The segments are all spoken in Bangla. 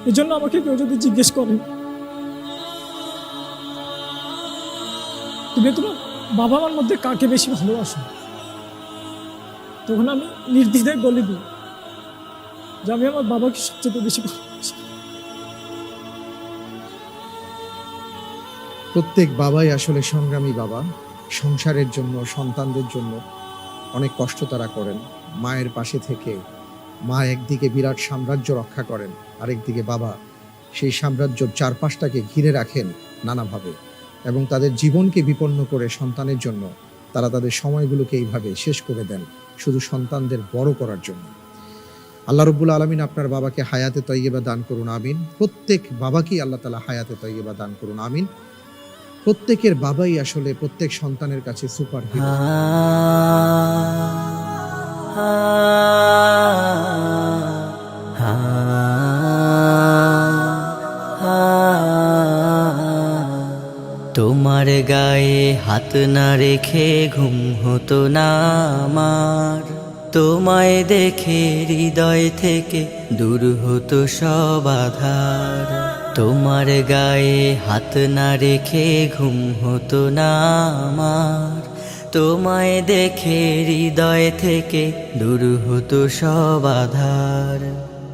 এই জন্য আমাকে কেউ যদি জিজ্ঞেস করে তুমি তোমার বাবা মার মধ্যে কাকে বেশি ভালোবাসো, তখন আমি নির্দ্বিধায় বলে দিই যে আমি আমার বাবাকে সবচেয়ে বেশি ভালোবাসি। প্রত্যেক বাবাই আসলে সংগ্রামী বাবা। সংসারের জন্য, সন্তানদের জন্য অনেক কষ্ট তারা করেন। মায়ের পাশে থেকে মা একদিকে বিরাট সাম্রাজ্য রক্ষা করেন, আরেকদিকে বাবা সেই সাম্রাজ্যর চারপাশটাকে ঘিরে রাখেন নানাভাবে, এবং তাদের জীবনকে বিপন্ন করে সন্তানের জন্য তারা তাদের সময়গুলোকে এইভাবে শেষ করে দেন শুধু সন্তানদের বড় করার জন্য। আল্লাহ রব্বুল আলামিন আপনার বাবাকে হায়াতে তয়্যিবা দান করুন, আমিন। প্রত্যেক বাবাকেই আল্লাহ তাআলা হায়াতে তয়্যিবা দান করুন, আমিন। প্রত্যেকের বাবাই আসলে প্রত্যেক সন্তানের কাছে সুপার হিরো। তোমার গায়ে হাত না রেখে ঘুম হতো না আমার, তোমায় দেখে হৃদয় থেকে দূর হতো সব আধার। তোমার গায়ে হাত না রেখে ঘুম হতো না আমার, তোমায় দেখে হৃদয় থেকে দূর হতো সব আধার।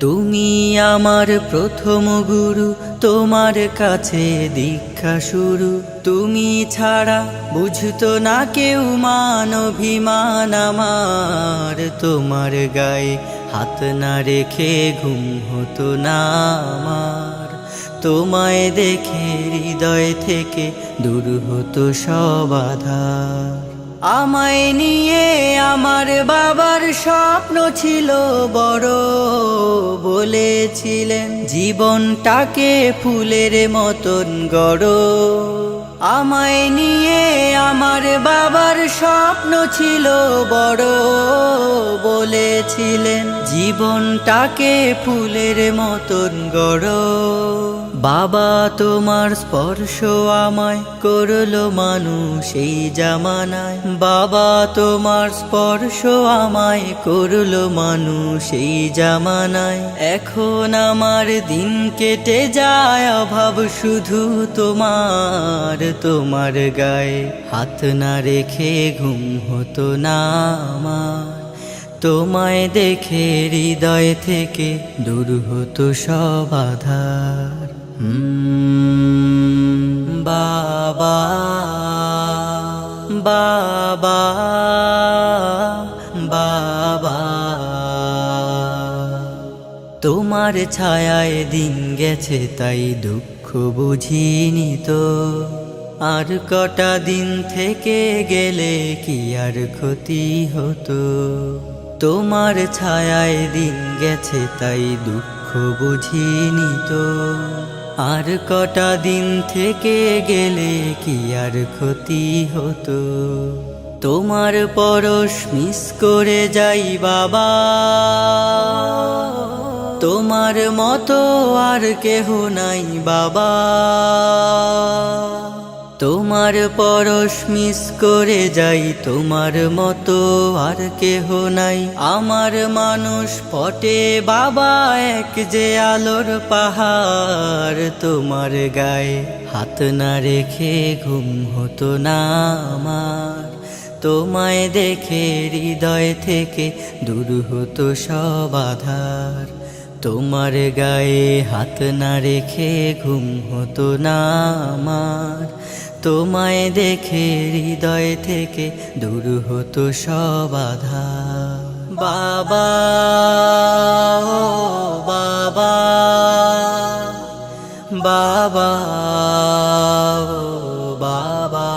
তুমি আমার প্রথম গুরু, তোমার কাছে দীক্ষা শুরু। তুমি ছাড়া বুঝতো না কেউ মান অভিমান আমার, তোমার গায়ে হাত না রেখে ঘুম হতো না আমার, তোমায় দেখে হৃদয় থেকে দূর হতো সব আধার। আমায় নিয়ে আমার বাবার স্বপ্ন ছিল বড়, বলেছিলেন জীবনটাকে ফুলের মতন গড়ো। আমায় নিয়ে আমার বাবার স্বপ্ন ছিল বড়, বলেছিলেন জীবনটাকে ফুলের মতন গড়ো। বাবা তোমার স্পর্শ আমায় করলো মানুষ এই জামানায়, বাবা তোমার স্পর্শ আমায় করলো মানুষ এই জামানায়। এখন আমার দিন কেটে যায় অভাব শুধু তোমার, তোমার গায়ে হাত না রেখে ঘুম হতো না আমার, তোমায় দেখে হৃদয় থেকে দূর হতো সব আধার। বাবা বাবা বাবা, তোমার ছায়ায় দিন গেছে তাই দুঃখ বুঝিনি তো, আর কটা দিন থেকে গেলে কি আর ক্ষতি হতো। তোমার ছায়ায় দিন গেছে তাই দুঃখ বুঝিনি তো, আর কটা দিন থেকে গেলে কি আর ক্ষতি হতো। তোমার পরশ মিস করে যাই বাবা, তোমার মতো আর কেহ নাই বাবা। তোমার পরশ মিস করে যাই, তোমার মতো আর কেহ নাই আমার মানুষ পটে বাবা, এক যে আলোর পাহাড়। তোমার গায়ে হাত না রেখে ঘুম হতো না আমার, তোমায় দেখে হৃদয় থেকে দূর হতো সব আধার। তোমার গায়ে হাত না রেখে ঘুম হতো না আমার, তোমায় দেখে হৃদয় থেকে দূর হতো সব আধার। বাবা ও বাবা, বাবা ও বাবা।